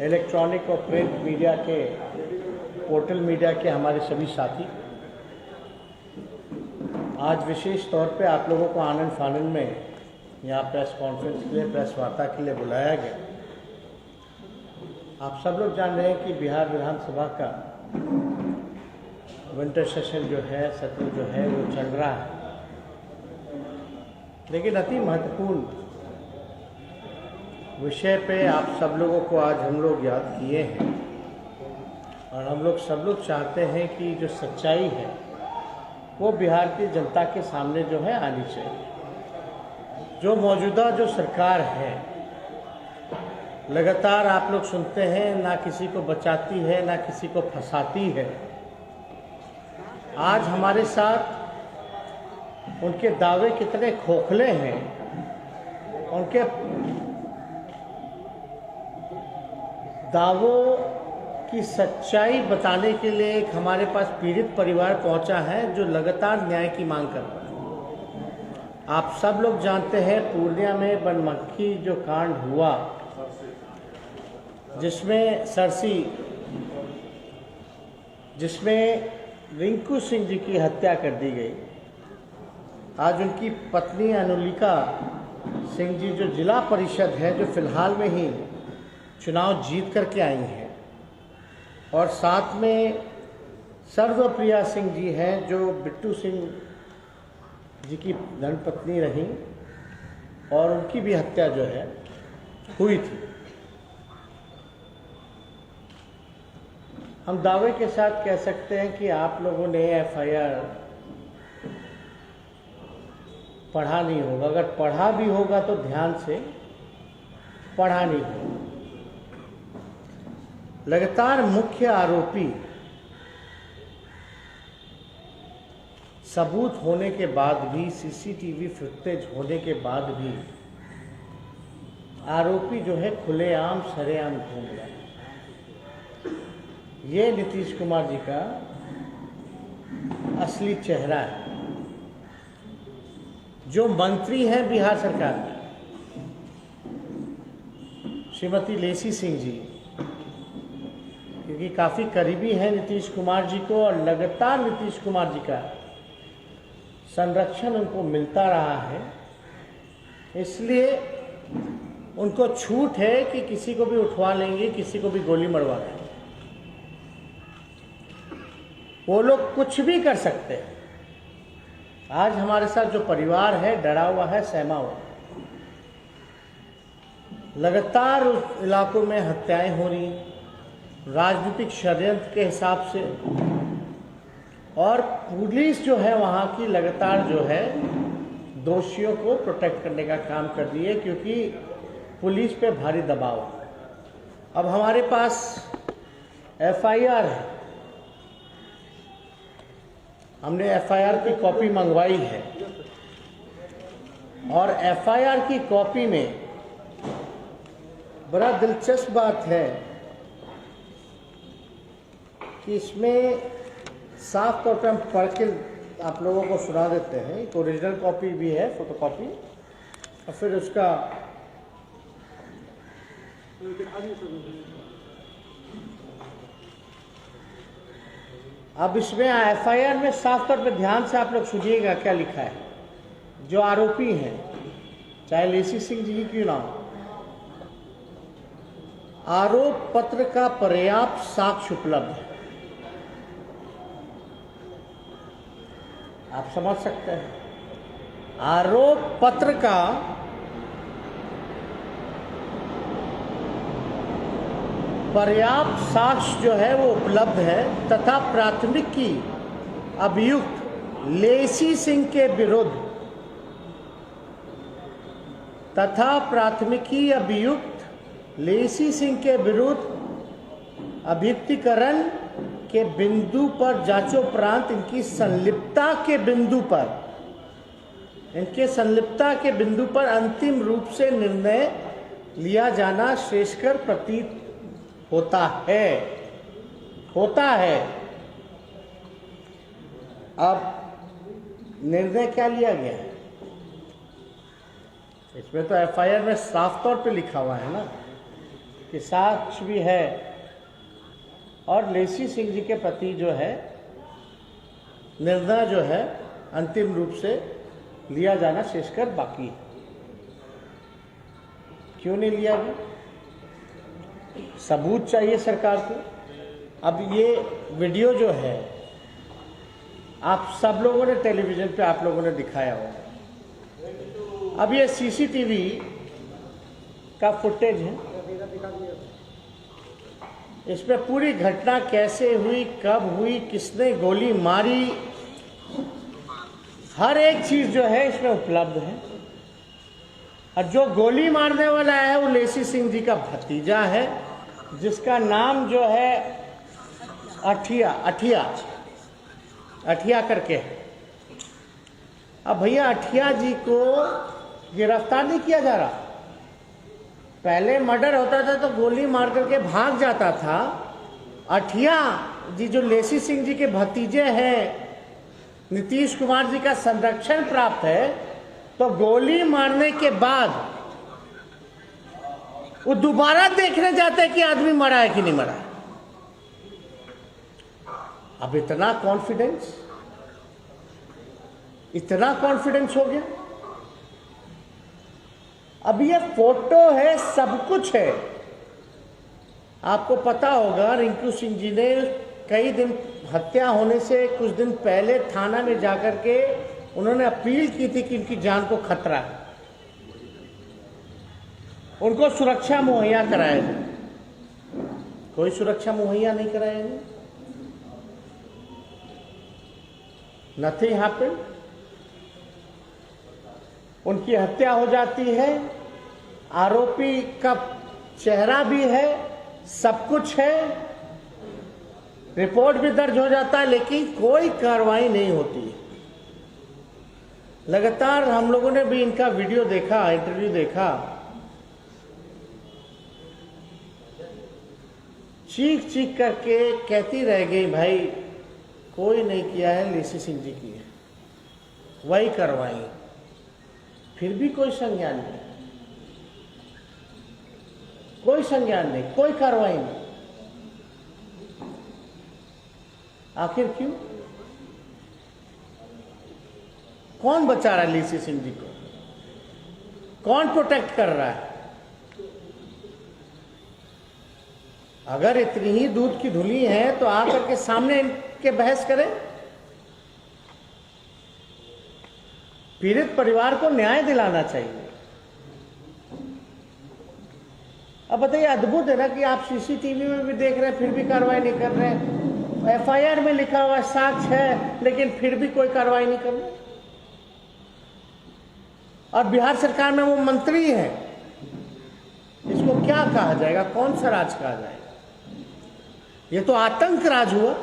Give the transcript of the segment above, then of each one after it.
Electronic और print media के, portal media के हमारे सभी साथी, आज विशेष तौर पे आप लोगों को आनंद फानंद में यहाँ प्रेस कॉन्फ्रेंस के लिए, प्रेस वार्ता के लिए बुलाया गया। आप सब लोग जान रहे हैं कि बिहार विधानसभा का विंटर सेशन जो है, सत्र जो है वो चल रहा है, लेकिन अति महत्वपूर्ण विषय पे आप सब लोगों को आज हम लोग याद किए हैं और हम लोग सब लोग चाहते हैं कि जो सच्चाई है वो बिहार की जनता के सामने जो है आनी चाहिए। जो मौजूदा जो सरकार है लगातार आप लोग सुनते हैं, ना किसी को बचाती है ना किसी को फंसाती है। आज हमारे साथ उनके दावे कितने खोखले हैं, उनके दावों की सच्चाई बताने के लिए एक हमारे पास पीड़ित परिवार पहुंचा है जो लगातार न्याय की मांग कर रहा है। आप सब लोग जानते हैं पूर्णिया में बनमक्खी जो कांड हुआ, जिसमें रिंकू सिंह जी की हत्या कर दी गई। आज उनकी पत्नी अनुलिका सिंह जी जो जिला परिषद है, जो फिलहाल में ही चुनाव जीत करके आई हैं, और साथ में सर्वप्रिया सिंह जी हैं जो बिट्टू सिंह जी की धर्मपत्नी रहीं और उनकी भी हत्या जो है हुई थी। हम दावे के साथ कह सकते हैं कि आप लोगों ने एफआईआर पढ़ा नहीं होगा, अगर पढ़ा भी होगा तो ध्यान से पढ़ा नहीं होगा। लगातार मुख्य आरोपी सबूत होने के बाद भी, सीसीटीवी फुटेज होने के बाद भी आरोपी जो है खुलेआम सरेआम घूम रहा है। ये नीतीश कुमार जी का असली चेहरा है। जो मंत्री हैं बिहार सरकार में, श्रीमती लेसी सिंह जी, क्योंकि काफ़ी करीबी हैं नीतीश कुमार जी को और लगातार नीतीश कुमार जी का संरक्षण उनको मिलता रहा है, इसलिए उनको छूट है कि किसी को भी उठवा लेंगे, किसी को भी गोली मरवा लेंगे। वो लोग कुछ भी कर सकते हैं। आज हमारे साथ जो परिवार है डरा हुआ है, सहमा हुआ है। लगातार उस इलाकों में हत्याएं हो रही हैं राजनीतिक षड्यंत्र के हिसाब से, और पुलिस जो है वहाँ की लगातार जो है दोषियों को प्रोटेक्ट करने का काम कर रही है, क्योंकि पुलिस पे भारी दबाव है। अब हमारे पास एफआईआर है, हमने एफआईआर की कॉपी मंगवाई है और एफआईआर की कॉपी में बड़ा दिलचस्प बात है कि इसमें साफ तौर पर हम पढ़ के आप लोगों को सुना देते हैं। एक ओरिजिनल कॉपी भी है, फोटोकॉपी, और फिर उसका अब इसमें एफआईआर में साफ तौर पे ध्यान से आप लोग सुनिएगा क्या लिखा है। जो आरोपी हैं, चाहे लेसी सिंह जी ही क्यों ना हो, आरोप पत्र का पर्याप्त साक्ष्य उपलब्ध है। आप समझ सकते हैं, आरोप पत्र का पर्याप्त साक्ष्य जो है वो उपलब्ध है तथा प्राथमिकी अभियुक्त लेसी सिंह के विरुद्ध अभियुक्तिकरण के बिंदु पर जांचोपरांत इनकी संलिप्तता के बिंदु पर अंतिम रूप से निर्णय लिया जाना श्रेयस्कर प्रतीत होता है। अब निर्णय क्या लिया गया है? इसमें तो एफआईआर में साफ तौर पे लिखा हुआ है ना कि साक्ष्य भी है और लेसी सिंह जी के प्रति जो है निर्णय जो है अंतिम रूप से लिया जाना शेषकर बाकी है। क्यों नहीं लिया गया? सबूत चाहिए सरकार को। अब ये वीडियो जो है आप सब लोगों ने टेलीविजन पे आप लोगों ने दिखाया होगा। अब ये सीसीटीवी का फुटेज है, इसमें पूरी घटना कैसे हुई, कब हुई, किसने गोली मारी, हर एक चीज जो है इसमें उपलब्ध है। और जो गोली मारने वाला है वो लेसी सिंह जी का भतीजा है, जिसका नाम जो है अठिया करके है। अब भैया अठिया जी को गिरफ्तार नहीं किया जा रहा। पहले मर्डर होता था तो गोली मार करके भाग जाता था। अठिया जी जो लेसी सिंह जी के भतीजे हैं, नीतीश कुमार जी का संरक्षण प्राप्त है, तो गोली मारने के बाद वो दोबारा देखने जाते हैं कि आदमी मरा है कि नहीं मरा है। अब इतना कॉन्फिडेंस हो गया। अब ये फोटो है, सब कुछ है। आपको पता होगा रिंकू सिंह जी ने कई दिन हत्या होने से कुछ दिन पहले थाना में जाकर के उन्होंने अपील की थी कि इनकी जान को खतरा है, उनको सुरक्षा मुहैया कराया जाए। कोई सुरक्षा मुहैया नहीं कराया जाए। Nothing happened. उनकी हत्या हो जाती है, आरोपी का चेहरा भी है, सब कुछ है, रिपोर्ट भी दर्ज हो जाता है, लेकिन कोई कार्रवाई नहीं होती। लगातार हम लोगों ने भी इनका वीडियो देखा, इंटरव्यू देखा, चीख चीख करके कहती रह गई भाई कोई नहीं किया है, लेसी सिंह जी की है, वही कार्रवाई। फिर भी कोई संज्ञान नहीं, कोई संज्ञान नहीं, कोई कार्रवाई नहीं। आखिर क्यों? कौन बचा रहा है लेसी सिंह जी को? कौन प्रोटेक्ट कर रहा है? अगर इतनी ही दूध की धुली है तो आकर के सामने इनके बहस करें। पीड़ित परिवार को न्याय दिलाना चाहिए। अब बताइए, अद्भुत है ना कि आप सीसीटीवी में भी देख रहे हैं फिर भी कार्रवाई नहीं कर रहे हैं। एफआईआर में लिखा हुआ साक्ष्य है लेकिन फिर भी कोई कार्रवाई नहीं कर रहे। और बिहार सरकार में वो मंत्री हैं, इसको क्या कहा जाएगा? कौन सा राज कहा जाएगा? ये तो आतंक राज हुआ।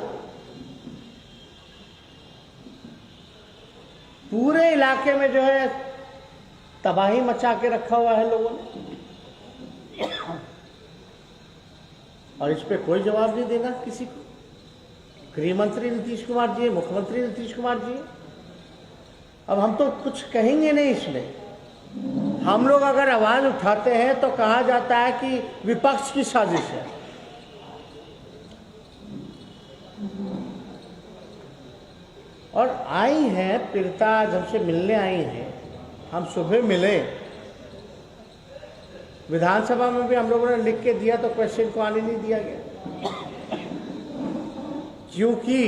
पूरे इलाके में जो है तबाही मचा के रखा हुआ है लोगों ने, और इस पे कोई जवाब नहीं देना किसी को। गृह मंत्री नीतीश कुमार जी है, मुख्यमंत्री नीतीश कुमार जी है। अब हम तो कुछ कहेंगे नहीं इसमें। हम लोग अगर आवाज उठाते हैं तो कहा जाता है कि विपक्ष की साजिश है। और आई हैं पीड़िता, आज हमसे मिलने आई हैं। हम सुबह मिले, विधानसभा में भी हम लोगों ने लिख के दिया तो क्वेश्चन को आने नहीं दिया गया, क्योंकि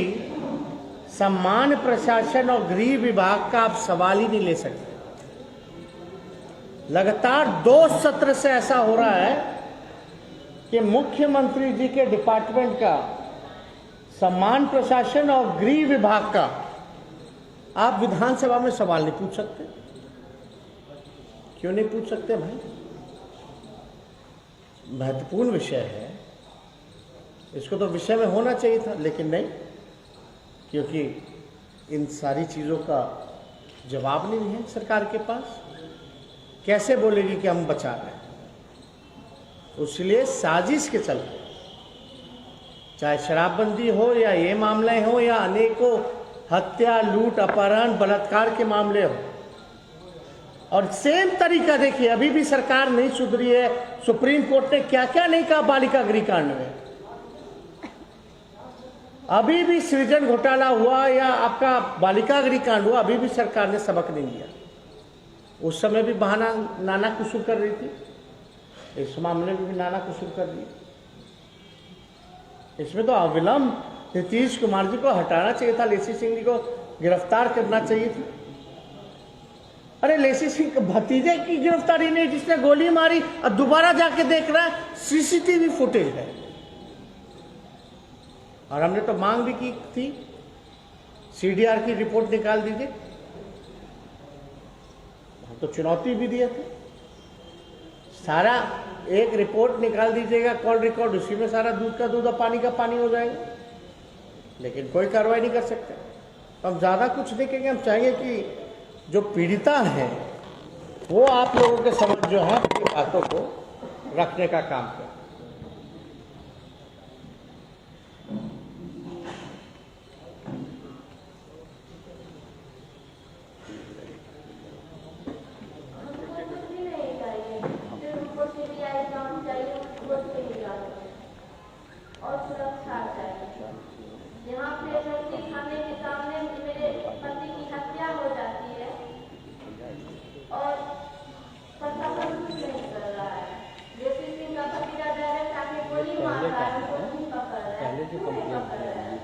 सम्मान प्रशासन और गृह विभाग का आप सवाल ही नहीं ले सकते। लगातार 2 सत्र से ऐसा हो रहा है कि मुख्यमंत्री जी के डिपार्टमेंट का, सम्मान प्रशासन और गृह विभाग का आप विधानसभा में सवाल नहीं पूछ सकते। क्यों नहीं पूछ सकते भाई? महत्वपूर्ण विषय है, इसको तो विषय में होना चाहिए था, लेकिन नहीं, क्योंकि इन सारी चीज़ों का जवाब नहीं है सरकार के पास। कैसे बोलेगी कि हम बचा रहे हैं? इसलिए साजिश के चलते, चाहे शराबबंदी हो या ये मामले हो या अनेकों हत्या, लूट, अपहरण, बलात्कार के मामले हो, और सेम तरीका देखिए, अभी भी सरकार नहीं सुधरी है। सुप्रीम कोर्ट ने क्या क्या नहीं कहा बालिका गृह कांड में। अभी भी सृजन घोटाला हुआ या आपका बालिका गृह कांड हुआ, अभी भी सरकार ने सबक नहीं दिया। उस समय भी बहाना नाना कुसूर कर रही थी, इस मामले में भी नाना कुसूर कर रही। इसमें तो अविलंब नीतीश कुमार जी को हटाना चाहिए था, लेसी सिंह जी को गिरफ्तार करना चाहिए था। अरे लेसी सिंह के भतीजे की गिरफ्तारी नहीं, जिसने गोली मारी और दोबारा जाके देख रहा है, सीसीटीवी फुटेज है। और हमने तो मांग भी की थी, सीडीआर की रिपोर्ट निकाल दीजिए। हम तो चुनौती भी दिए थे, सारा एक रिपोर्ट निकाल दीजिएगा, कॉल रिकॉर्ड, उसी में सारा दूध का दूध और पानी का पानी हो जाएगा। लेकिन कोई कार्रवाई नहीं कर सकते। तो हम ज़्यादा कुछ देखेंगे, हम चाहेंगे कि जो पीड़िता है वो आप लोगों के समझ जो है अपनी बातों को रखने का काम करें। और सुरक्षा चाहिए। यहाँ पे लड़की खाने के सामने मेरे पति की हत्या हो जाती है और प्रशासन कुछ नहीं कर रहा है। लेसी सिंह का भतीजा डायरेक्ट आके गोली मार रहा है, उनको नहीं पकड़ रहा है।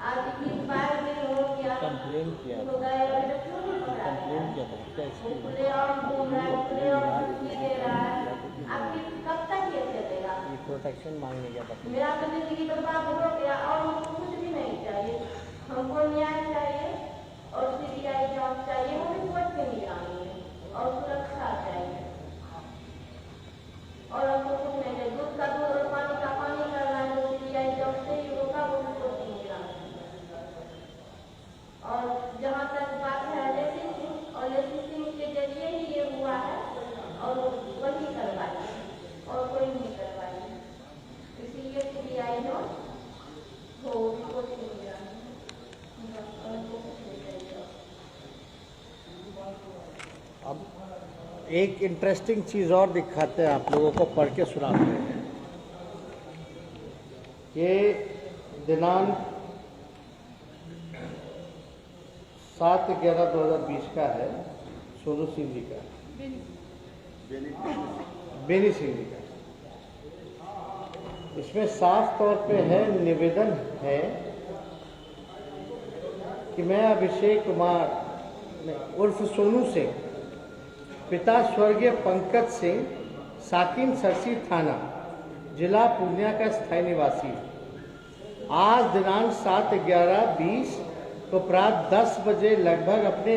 आज की बार में हो गया, कंप्लेन किया तो गए और क्यों नहीं पकड़ा, कंप्लेन किया था, खुले और घूम रहा है, खुले और धमकी दे रहा है। आपकी कब तक ये चलेगा? प्रोटेक्शन मांगने गया था। मेरा तो जिंदगी बर्बाद हो गया और हमको कुछ भी नहीं चाहिए। हमको न्याय चाहिए और सीबीआई जांच चाहिए, वो रिपोर्ट पे नहीं आनी है, और सुरक्षा चाहिए। और हमको कुछ नहीं चाहिए, दूध का दूध और पानी का पानी करना है, तो सीबीआई जांच से ही होगा, वो रिपोर्ट नहीं आना। और जहाँ तक बात है लेसी सिंह, और लेसी सिंह के जरिए ही ये हुआ है और वही करवाई और कोई नहीं करवाई, इसीलिए सीबीआई जांच हो, रिपोर्ट नहीं आनी। अब एक इंटरेस्टिंग चीज़ और दिखाते हैं आप लोगों को, पढ़ के सुनाते हैं। ये दिनांक 7/11/2020 का है, सोनू सिंह जी का, बेनी सिंह जी का। इसमें साफ तौर पे है, निवेदन है कि मैं अभिषेक कुमार उर्फ सोनू सिंह, पिता स्वर्गीय पंकज सिंह, साकिन सरसी थाना, जिला पूर्णिया का स्थायी निवासी, आज दिनांक 7/11/20 को प्रात 10 बजे लगभग अपने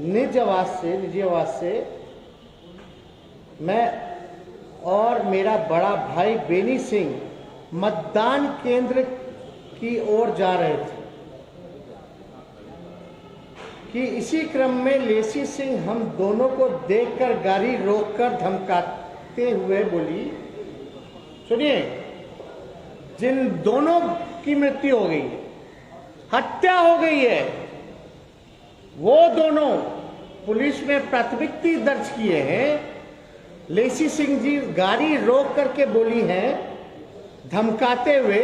निजी आवास से मैं और मेरा बड़ा भाई बेनी सिंह मतदान केंद्र की ओर जा रहे थे कि इसी क्रम में लेसी सिंह हम दोनों को देखकर गाड़ी रोककर धमकाते हुए बोली, सुनिए, जिन दोनों की मृत्यु हो गई है, हत्या हो गई है, वो दोनों पुलिस में प्राथमिकी दर्ज किए हैं। लेसी सिंह जी गाड़ी रोक करके बोली हैं धमकाते हुए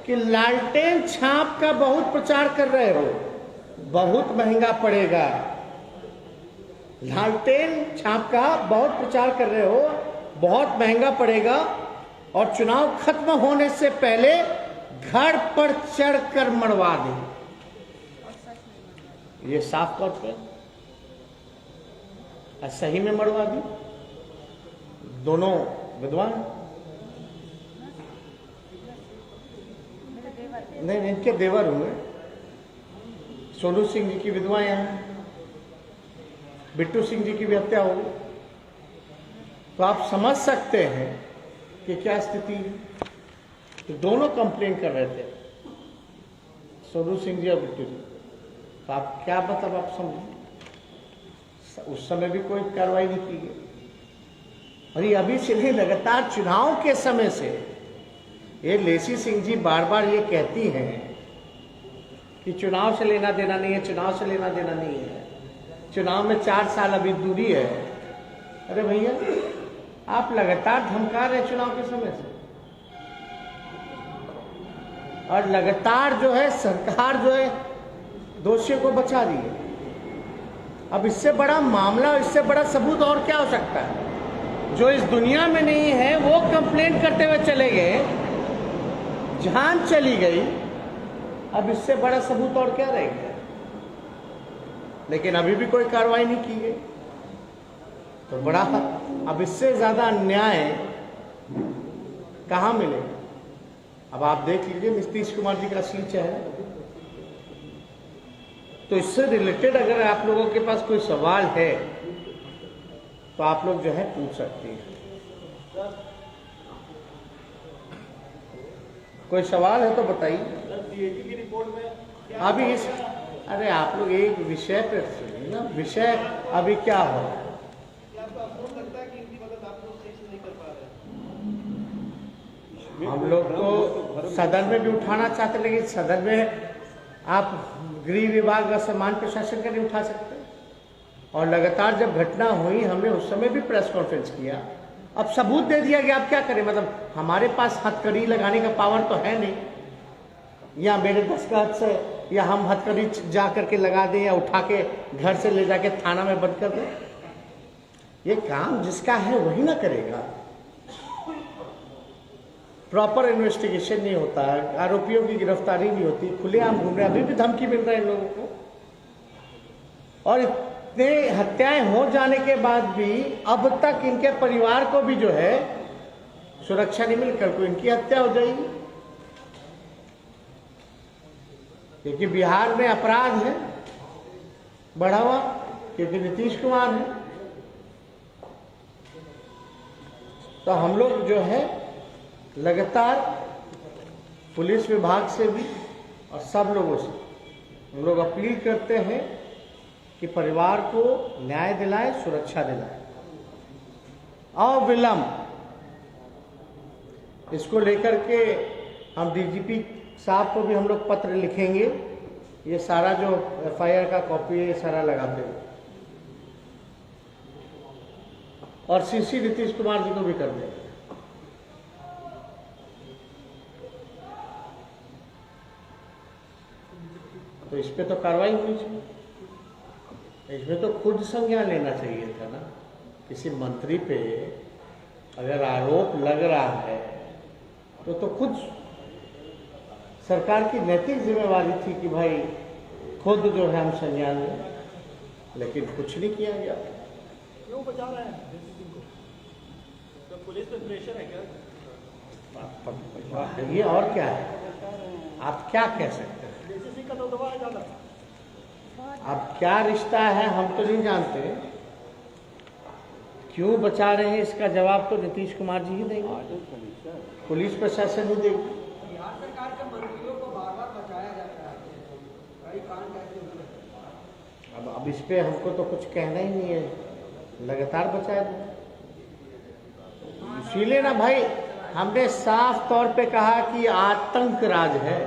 कि लालटेन छाप का बहुत प्रचार कर रहे हो, बहुत महंगा पड़ेगा। लालटेन छाप का बहुत प्रचार कर रहे हो, बहुत महंगा पड़ेगा, और चुनाव खत्म होने से पहले घर पर चढ़कर मरवा दें। ये साफ तौर पे सही में मरवा दी। दोनों विद्वान नहीं, इनके देवर हुए। सोनू सिंह जी की विधवा यहाँ, बिट्टू सिंह जी की भी हत्या हो गई। तो आप समझ सकते हैं कि क्या स्थिति है। तो दोनों कंप्लेन कर रहे थे, सोनू सिंह जी और बिट्टू जी। तो आप क्या मतलब आप समझे, उस समय भी कोई कार्रवाई नहीं की गई, और ये अभी से नहीं, लगातार चुनाव के समय से ये लेसी सिंह जी बार बार ये कहती हैं कि चुनाव से लेना देना नहीं है, चुनाव से लेना देना नहीं है। चुनाव में 4 साल अभी दूरी है। अरे भैया, आप लगातार धमका रहे चुनाव के समय से, और लगातार जो है सरकार जो है दोषियों को बचा रही है। अब इससे बड़ा मामला, इससे बड़ा सबूत और क्या हो सकता है? जो इस दुनिया में नहीं है वो कंप्लेंट करते हुए चले गए, जान चली गई। अब इससे बड़ा सबूत और क्या रहेगा? लेकिन अभी भी कोई कार्रवाई नहीं की गई, तो बड़ा, अब इससे ज्यादा अन्याय कहां मिलेगा? अब आप देख लीजिए नीतीश कुमार जी का असली चेहरा। तो इससे रिलेटेड अगर आप लोगों के पास कोई सवाल है तो आप लोग जो है पूछ सकते हैं। कोई सवाल है तो बताइए। अभी इस, अरे आप लोग एक विषय पर सुनिए ना, विषय अभी क्या हो, हम लोग तो सदन में भी उठाना चाहते, लेकिन सदन में आप गृह विभाग और सामान्य प्रशासन का नहीं उठा सकते। और लगातार जब घटना हुई हमने उस समय भी प्रेस कॉन्फ्रेंस किया, अब सबूत दे दिया गया, अब क्या करें? मतलब हमारे पास हथकड़ी लगाने का पावर तो है नहीं, या मेरे दस्तखत से या हम हथकड़ी जा करके लगा दें या उठा के घर से ले जाके थाना में बंद कर दें। ये काम जिसका है वही ना करेगा। प्रॉपर इन्वेस्टिगेशन नहीं होता, आरोपियों की गिरफ्तारी नहीं होती, खुलेआम घूम रहे, अभी भी धमकी मिल रहा है इन लोगों को। और इतने हत्याएं हो जाने के बाद भी अब तक इनके परिवार को भी जो है सुरक्षा नहीं मिल, कल को इनकी हत्या हो जाएगी। क्योंकि बिहार में अपराध है बढ़ा हुआ, क्योंकि नीतीश कुमार है। तो हम लोग जो है लगातार पुलिस विभाग से भी और सब लोगों से हम लोग अपील करते हैं कि परिवार को न्याय दिलाएं, सुरक्षा दिलाएं अविलंब। इसको लेकर के हम डीजीपी साहब को भी हम लोग पत्र लिखेंगे, ये सारा जो एफआईआर का कॉपी है ये सारा लगाते हुए, और सीसी नीतीश कुमार जी को भी कर देंगे। तो इस पे तो कार्रवाई होनी चाहिए, इसमें तो खुद संज्ञान लेना चाहिए था ना। किसी मंत्री पे अगर आरोप लग रहा है तो खुद सरकार की नैतिक जिम्मेवारी थी कि भाई खुद जो है हम संज्ञान लें, लेकिन कुछ नहीं किया गया। क्यों बचा रहे हैं DCP को? तो पुलिस पे प्रेशर है क्या? ये और क्या है, आप क्या कह सकते हैं? DCP का तो दबाया जाता है। अब क्या रिश्ता है हम तो नहीं जानते, क्यों बचा रहे हैं इसका जवाब तो नीतीश कुमार जी ही देंगे, पुलिस प्रशासन ही देगी। बिहार सरकार के मंत्रियों को बार-बार बचाया जाता है, कई कांड कैसे हुए? अब इस पे हमको तो कुछ कहना ही नहीं है, लगातार बचाया जाए। इसीलिए ना भाई हमने साफ तौर पे कहा कि आतंक राज है।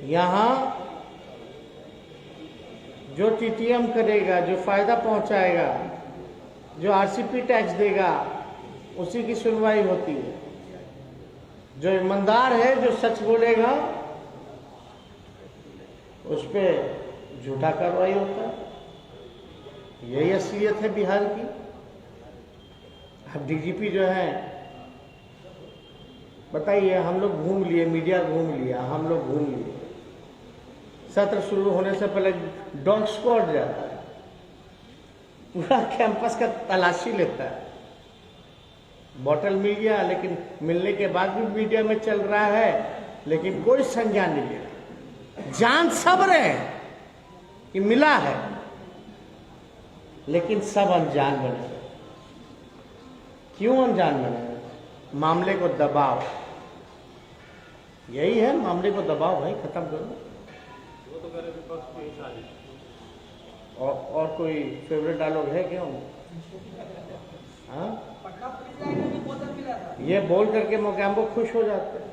यहां जो टीटीएम करेगा, जो फायदा पहुंचाएगा, जो आरसीपी टैक्स देगा, उसी की सुनवाई होती है। जो ईमानदार है, जो सच बोलेगा, उस पे झूठा कार्रवाई होता है। यही असलियत है बिहार की। अब डीजीपी जो है, बताइए, हम लोग घूम लिए, मीडिया घूम लिया, हम लोग घूम लिए, सत्र शुरू होने से पहले डॉग स्क्वाड जाता है, पूरा कैंपस का तलाशी लेता है। बॉटल मिल गया, लेकिन मिलने के बाद भी मीडिया में चल रहा है, लेकिन कोई संज्ञान नहीं ले रहा। जान सब रहे कि मिला है, लेकिन सब अनजान बने। क्यों अनजान बने? मामले को दबाओ, यही है, मामले को दबाओ भाई, खत्म करो। और कोई फेवरेट डायलॉग है क्या? हाँ, ये बोल करके मोगैम्बो खुश हो जाते हैं।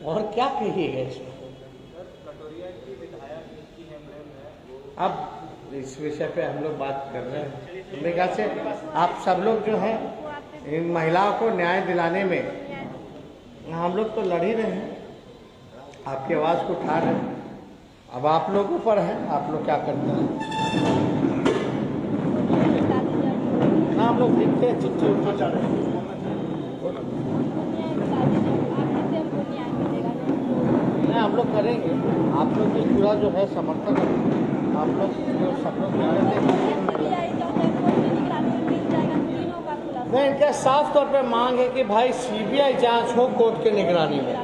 और क्या कहिएगा इसमें? अब इस विषय पे हम लोग बात कर रहे हैं। मेरे ख्याल से आप सब लोग जो हैं इन महिलाओं को न्याय दिलाने में हम लोग तो लड़ ही रहे हैं, आपकी आवाज़ को उठा रहे हैं। अब आप लोगों पर है, आप लोग क्या करते हैं ना। हम लोग लिखते हैं चिट्ठी उठा जा रहे हैं। नहीं, हम लोग करेंगे, आप लोग की पूरा जो है समर्थन आप लोग जो सब लोग नहीं, इनका साफ तौर पे मांग है कि भाई सीबीआई जांच हो कोर्ट के निगरानी में।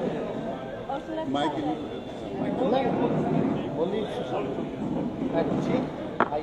बोलिए अच्छी भाई।